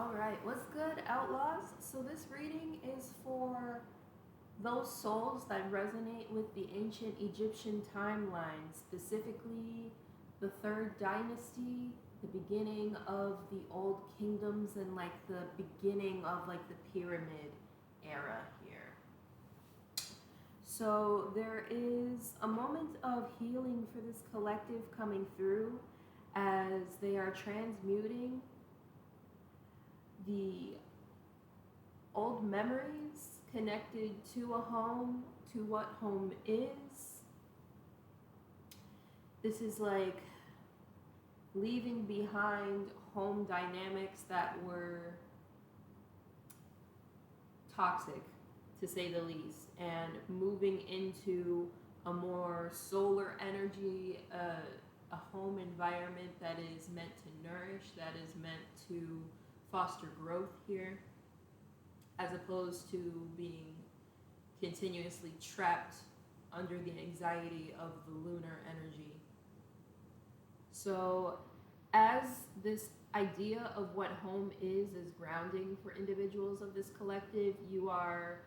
All right, what's good, Outlaws? So, this reading is for those souls that resonate with the ancient Egyptian timeline, specifically the third dynasty, the beginning of the old kingdoms, and like the beginning of like the pyramid era here. So, there is a moment of healing for this collective coming through as they are transmuting the old memories connected to a home, to what home is. This is like leaving behind home dynamics that were toxic, to say the least, and moving into a more solar energy, a home environment that is meant to nourish, that is meant to foster growth here, as opposed to being continuously trapped under the anxiety of the lunar energy. So, as this idea of what home is grounding for individuals of this collective, you are,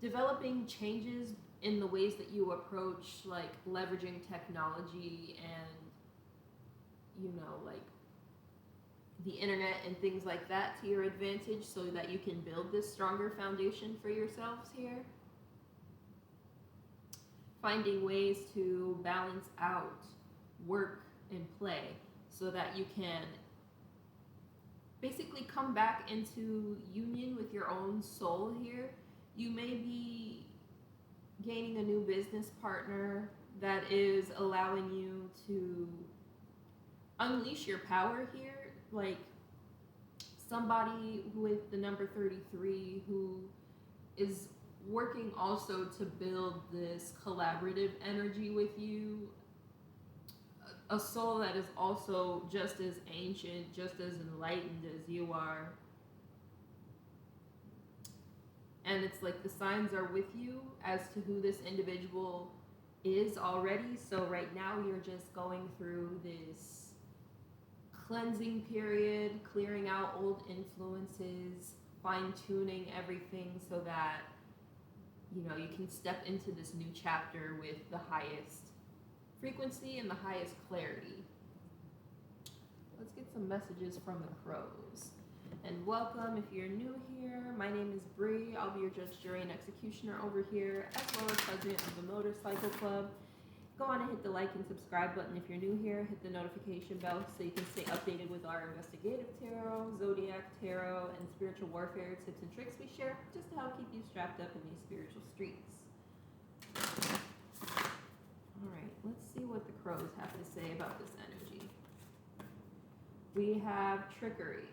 developing changes in the ways that you approach like leveraging technology and, like the internet and things like that to your advantage so that you can build this stronger foundation for yourselves here. Finding ways to balance out work and play so that you can basically come back into union with your own soul here. You may be gaining a new business partner that is allowing you to unleash your power here, like somebody with the number 33 who is working also to build this collaborative energy with you, a soul that is also just as ancient, just as enlightened as you are. And it's like the signs are with you as to who this individual is already. So right now you're just going through this cleansing period, clearing out old influences, fine-tuning everything so that you can step into this new chapter with the highest frequency and the highest clarity. Let's get some messages from the crows. And welcome if you're new here. My name is Bree. I'll be your judge, jury, and executioner over here, as well as president of the Motorcycle Club. Go on and hit the like and subscribe button if you're new here. Hit the notification bell so you can stay updated with our investigative tarot, zodiac tarot, and spiritual warfare tips and tricks we share just to help keep you strapped up in these spiritual streets. All right, let's see what the crows have to say about this energy. We have trickery.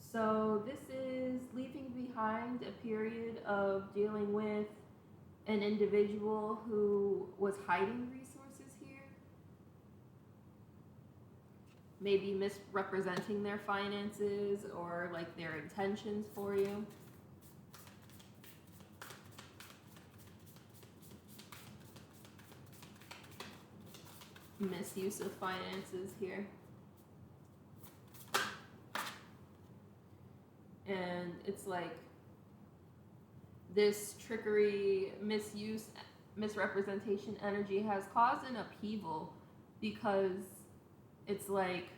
So this is leaving behind a period of dealing with an individual who was hiding resources here, maybe misrepresenting their finances or like their intentions for you. Misuse of finances here. And it's like this trickery, misuse, misrepresentation energy has caused an upheaval because it's like,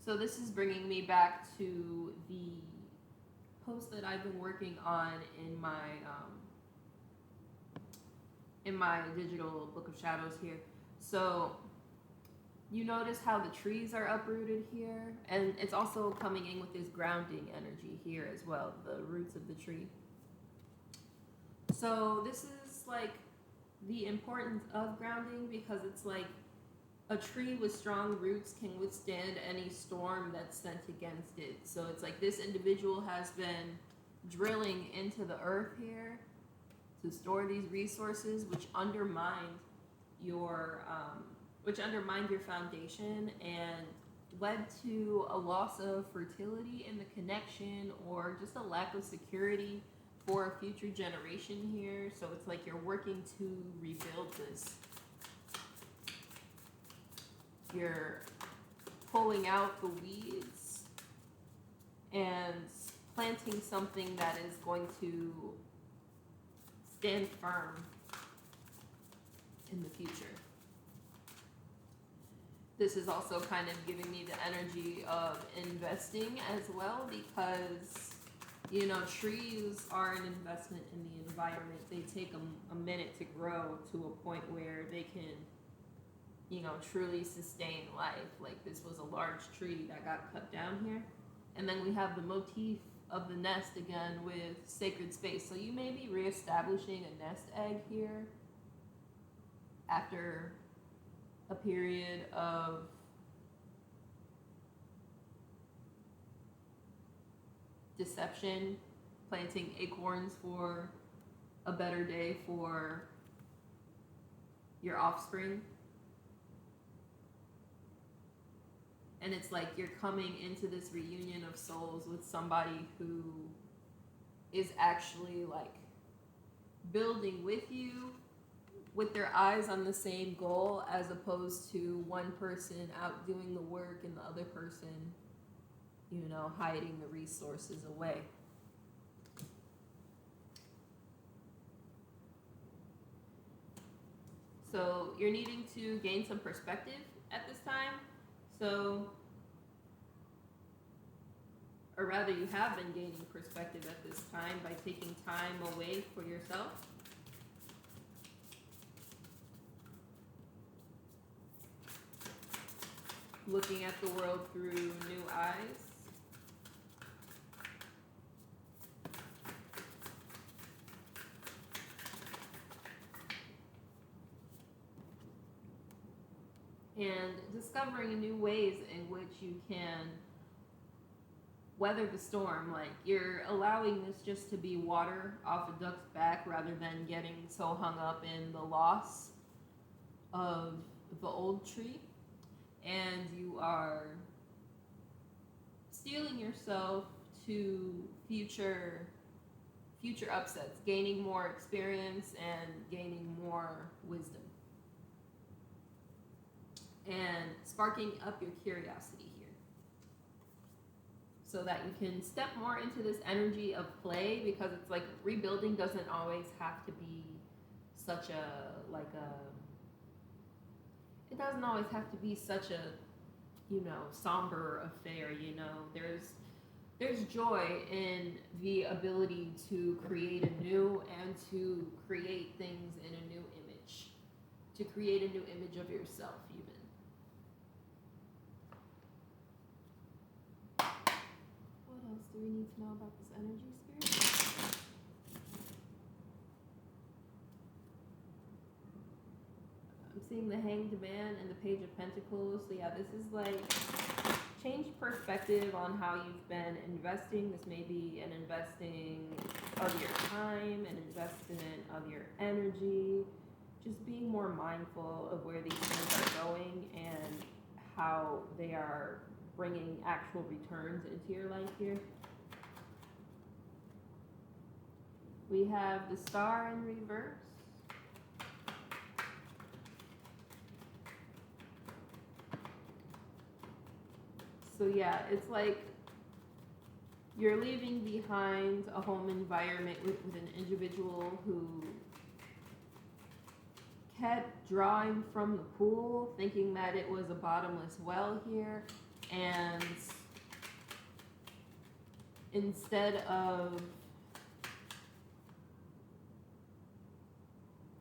so this is bringing me back to the post that I've been working on in my digital book of shadows here. So you notice how the trees are uprooted here, and it's also coming in with this grounding energy here as well, the roots of the tree. So this is like the importance of grounding because it's like a tree with strong roots can withstand any storm that's sent against it. So it's like this individual has been drilling into the earth here to store these resources, which undermined your foundation and led to a loss of fertility in the connection or just a lack of security for a future generation here. So it's like you're working to rebuild this. You're pulling out the weeds and planting something that is going to stand firm in the future. This is also kind of giving me the energy of investing as well, because, you know, trees are an investment in the environment. They take a minute to grow to a point where they can, you know, truly sustain life. Like, this was a large tree that got cut down here. And then we have the motif of the nest again with sacred space. So you may be reestablishing a nest egg here after a period of deception, planting acorns for a better day for your offspring. And it's like you're coming into this reunion of souls with somebody who is actually like building with you, with their eyes on the same goal, as opposed to one person out doing the work and the other person, you know, hiding the resources away. So you're needing to gain some perspective at this time. So, or rather you have been gaining perspective at this time by taking time away for yourself. Looking at the world through new eyes. And discovering new ways in which you can weather the storm. Like, you're allowing this just to be water off a duck's back rather than getting so hung up in the loss of the old tree. And you are steeling yourself to future upsets, gaining more experience and gaining more wisdom. And sparking up your curiosity here, so that you can step more into this energy of play, because it's like rebuilding doesn't always have to be such a, like a, it doesn't always have to be such a, you know, somber affair. You know, there's joy in the ability to create anew and to create things in a new image, to create a new image of yourself even. What else do we need to know about this energy, Spirit? I'm seeing the Hanged Man and the Page of Pentacles. So yeah, this is like change perspective on how you've been investing. This may be an investing of your time, an investment of your energy. Just being more mindful of where these things are going and how they are bringing actual returns into your life here. We have the Star in reverse. So yeah, it's like you're leaving behind a home environment with an individual who kept drawing from the pool, thinking that it was a bottomless well here, and instead of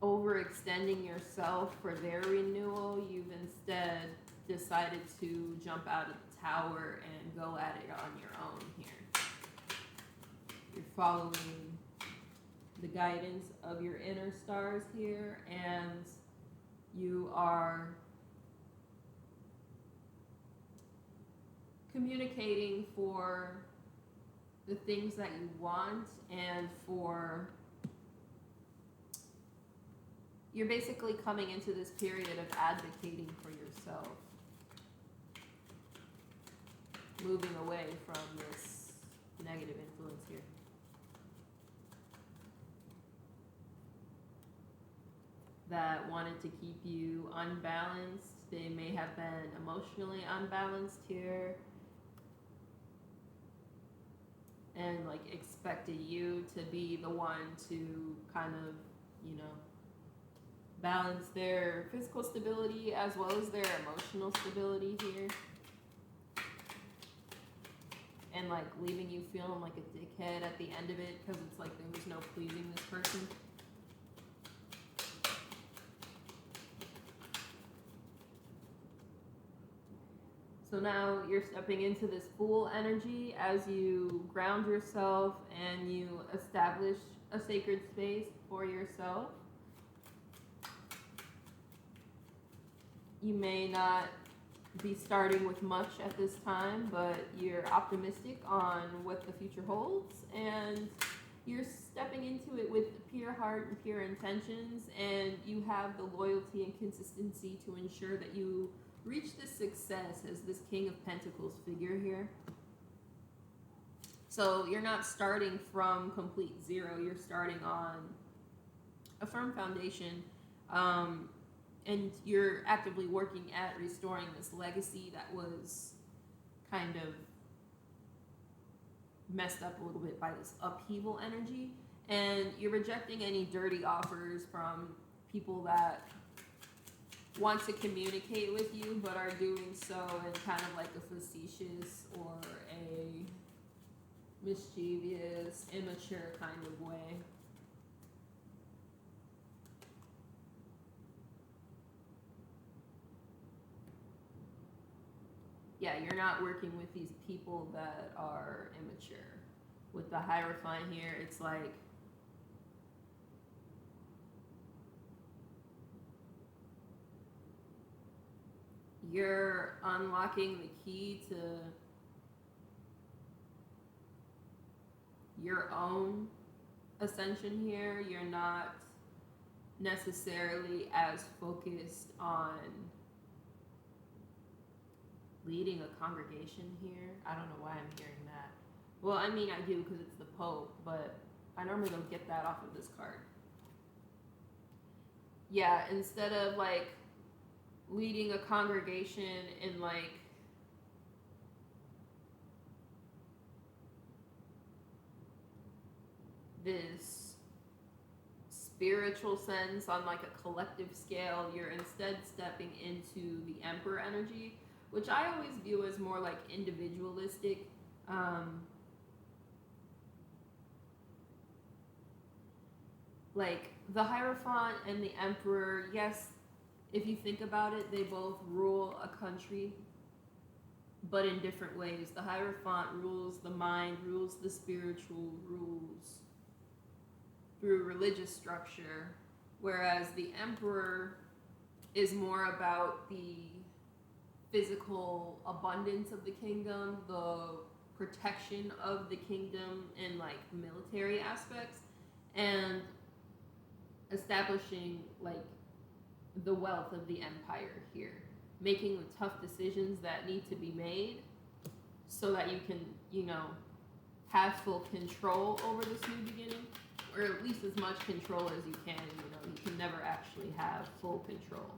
overextending yourself for their renewal, you've instead decided to jump out of the tower and go at it on your own here. You're following the guidance of your inner stars here, and you are communicating for the things that you want, and for you're basically coming into this period of advocating for yourself, moving away from this negative influence here. that wanted to keep you unbalanced. They may have been emotionally unbalanced here and like expected you to be the one to kind of, you know, balance their physical stability as well as their emotional stability here. And like leaving you feeling like a dickhead at the end of it because it's like there was no pleasing this person. So now you're stepping into this Fool energy as you ground yourself and you establish a sacred space for yourself. You may not be starting with much at this time, but you're optimistic on what the future holds, and you're stepping into it with pure heart and pure intentions, and you have the loyalty and consistency to ensure that you reach this success as this King of Pentacles figure here. So you're not starting from complete zero, you're starting on a firm foundation, and you're actively working at restoring this legacy that was kind of messed up a little bit by this upheaval energy. And you're rejecting any dirty offers from people that want to communicate with you but are doing so in kind of like a facetious or a mischievous, immature kind of way. Yeah, you're not working with these people that are immature. With the Hierophant here, it's like you're unlocking the key to your own ascension here. You're not necessarily as focused on leading a congregation here. I don't know why I'm hearing that. Well, I mean, I do because it's the Pope, but I normally don't get that off of this card. Yeah, instead of like leading a congregation in like this spiritual sense on like a collective scale, you're instead stepping into the Emperor energy, which I always view as more like individualistic. Like the Hierophant and the Emperor, yes, if you think about it, they both rule a country, but in different ways. The Hierophant rules the mind, rules the spiritual, rules through religious structure, whereas the Emperor is more about the physical abundance of the kingdom, the protection of the kingdom in like military aspects, and establishing like the wealth of the empire here, making the tough decisions that need to be made so that you can, you know, have full control over this new beginning, or at least as much control as you can. You know, you can never actually have full control.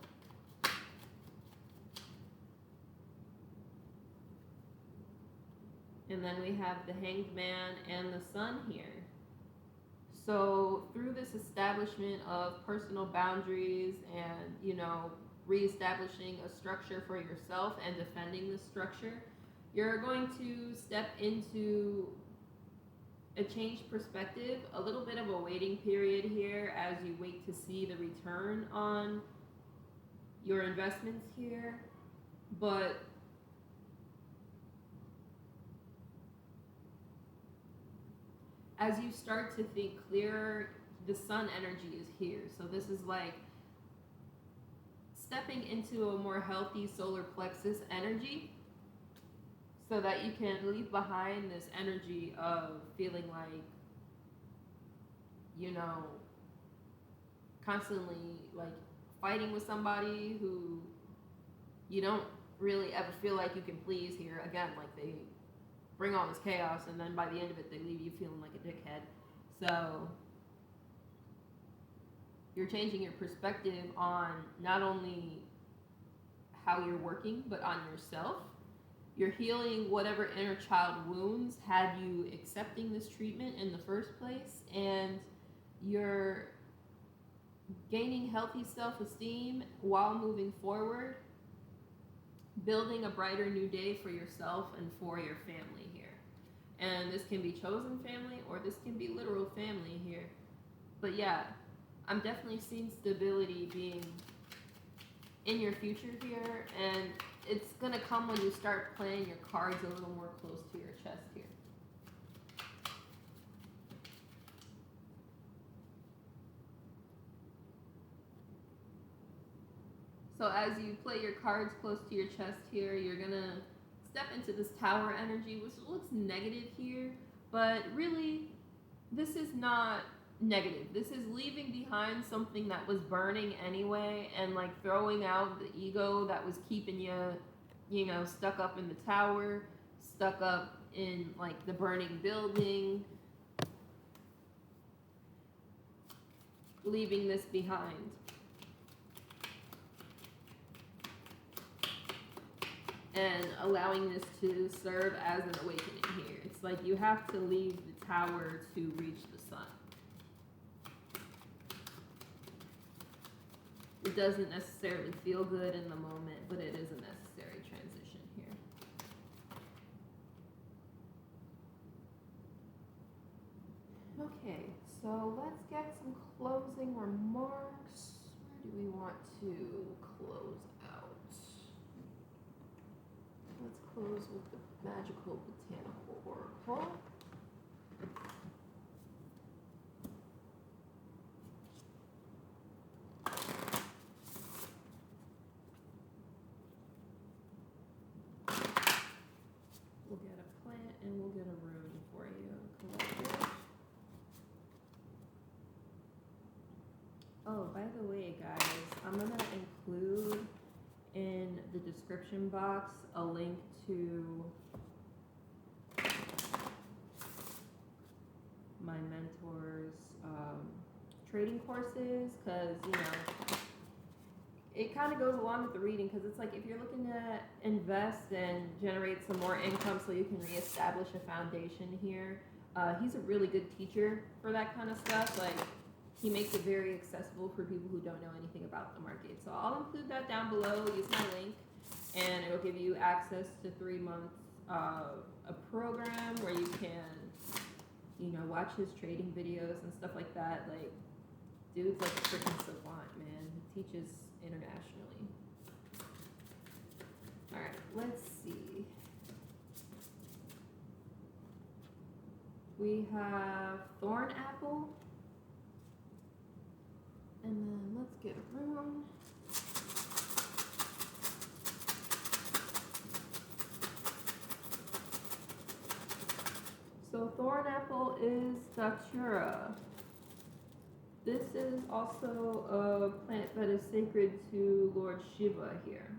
And then we have the Hanged Man and the Sun here. So through this establishment of personal boundaries and, you know, reestablishing a structure for yourself and defending this structure, you're going to step into a changed perspective, a little bit of a waiting period here as you wait to see the return on your investments here. But as you start to think clearer, the Sun energy is here. So this is like stepping into a more healthy solar plexus energy so that you can leave behind this energy of feeling like, you know, constantly like fighting with somebody who you don't really ever feel like you can please here. Again, like they bring all this chaos, and then by the end of it, they leave you feeling like a dickhead. So You're changing your perspective on not only how you're working, but on yourself. You're healing whatever inner child wounds had you accepting this treatment in the first place, and you're gaining healthy self-esteem while moving forward, building a brighter new day for yourself and for your family here. And this can be chosen family or this can be literal family here. But yeah, I'm definitely seeing stability being in your future here, and it's gonna come when you start playing your cards a little more close to your chest here. So as you play your cards close to your chest here, you're gonna step into this tower energy, which looks negative here, but really, this is not negative. This is leaving behind something that was burning anyway, and like throwing out the ego that was keeping you, you know, stuck up in the tower, stuck up in like the burning building, leaving this behind. And allowing this to serve as an awakening here. It's like you have to leave the tower to reach the sun. It doesn't necessarily feel good in the moment, but it is a necessary transition here. Okay, so let's get some closing remarks. Where do we want to close out? Let's close with the Magical Botanical Oracle. We'll get a plant and we'll get a rune for you, collective. Oh, by the way, guys, I'm gonna include in the description box a link to my mentor's trading courses, because you know it kind of goes along with the reading, because it's like if you're looking to invest and generate some more income so you can reestablish a foundation here, he's a really good teacher for that kind of stuff. Like, he makes it very accessible for people who don't know anything about the market. So I'll include that down below. Use my link, and it'll give you access to 3 months of a program where you can, you know, watch his trading videos and stuff like that. Like, dude's like a freaking savant, man. He teaches internationally. All right, let's see. We have Thorn Apple. And then let's get a rune. So Thorn Apple is Datura. This is also a plant that is sacred to Lord Shiva here.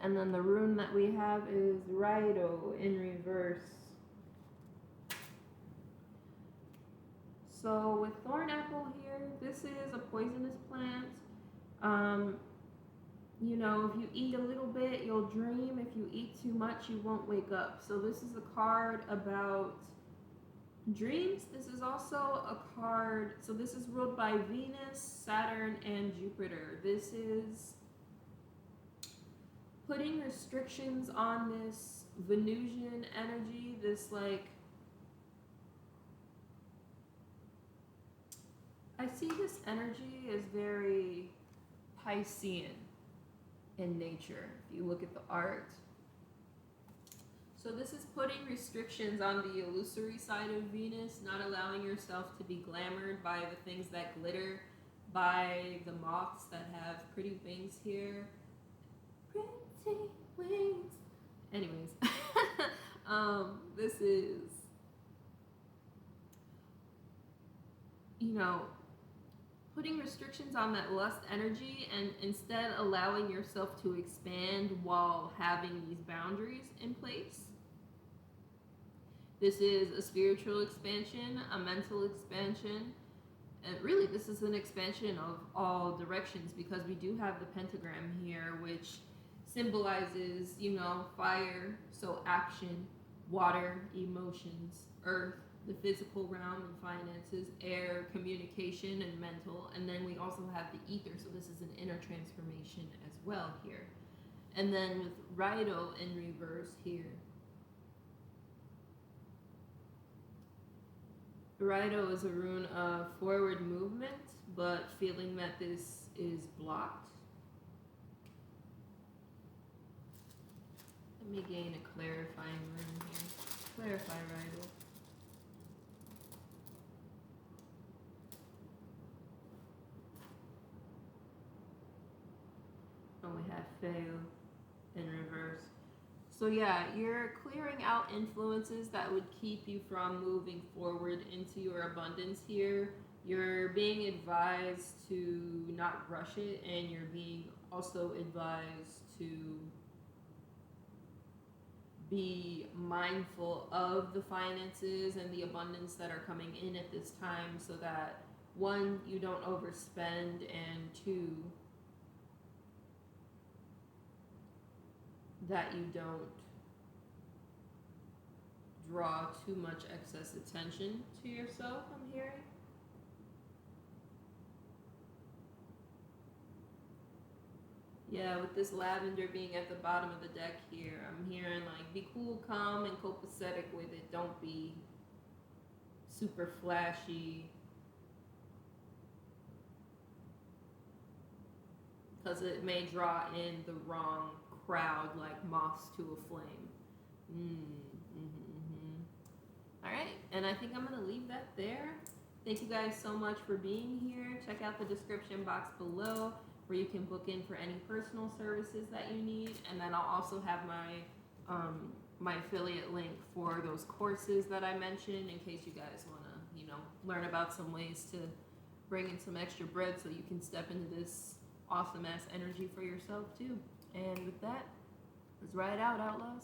And then the rune that we have is Raido in reverse. So with Thorn Apple here, this is a poisonous plant. You know, if you eat a little bit, you'll dream. If you eat too much, you won't wake up. So this is a card about dreams. This is also a card, so this is ruled by Venus, Saturn, and Jupiter. This is putting restrictions on this Venusian energy, this like, I see this energy as very Piscean in nature, if you look at the art. So this is putting restrictions on the illusory side of Venus, not allowing yourself to be glamored by the things that glitter, by the moths that have pretty wings here. Pretty wings. Anyways, this is, you know, putting restrictions on that lust energy and instead allowing yourself to expand while having these boundaries in place. This is a spiritual expansion, a mental expansion, and really this is an expansion of all directions, because we do have the pentagram here, which symbolizes, you know, fire, so action, water, emotions, earth, the physical realm and finances, air, communication and mental, and then we also have the ether, so this is an inner transformation as well here. And then with Raido in reverse here. Raido is a rune of forward movement, but feeling that this is blocked. Let me gain a clarifying rune here. Clarify, Raido. Oh, we have fail in reverse. So yeah, you're clearing out influences that would keep you from moving forward into your abundance here. You're being advised to not rush it, and you're being also advised to be mindful of the finances and the abundance that are coming in at this time, so that one, you don't overspend, and two, that you don't draw too much excess attention to yourself, I'm hearing. Yeah, with this lavender being at the bottom of the deck here, I'm hearing like be cool, calm, and copacetic with it. Don't be super flashy, because it may draw in the wrong crowd like moths to a flame. All right, and I think I'm going to leave that there. Thank you guys so much for being here. Check out the description box below where you can book in for any personal services that you need, and then I'll also have my affiliate link for those courses that I mentioned, in case you guys want to, you know, learn about some ways to bring in some extra bread so you can step into this awesome ass energy for yourself too. And with that, let's ride out, outlaws.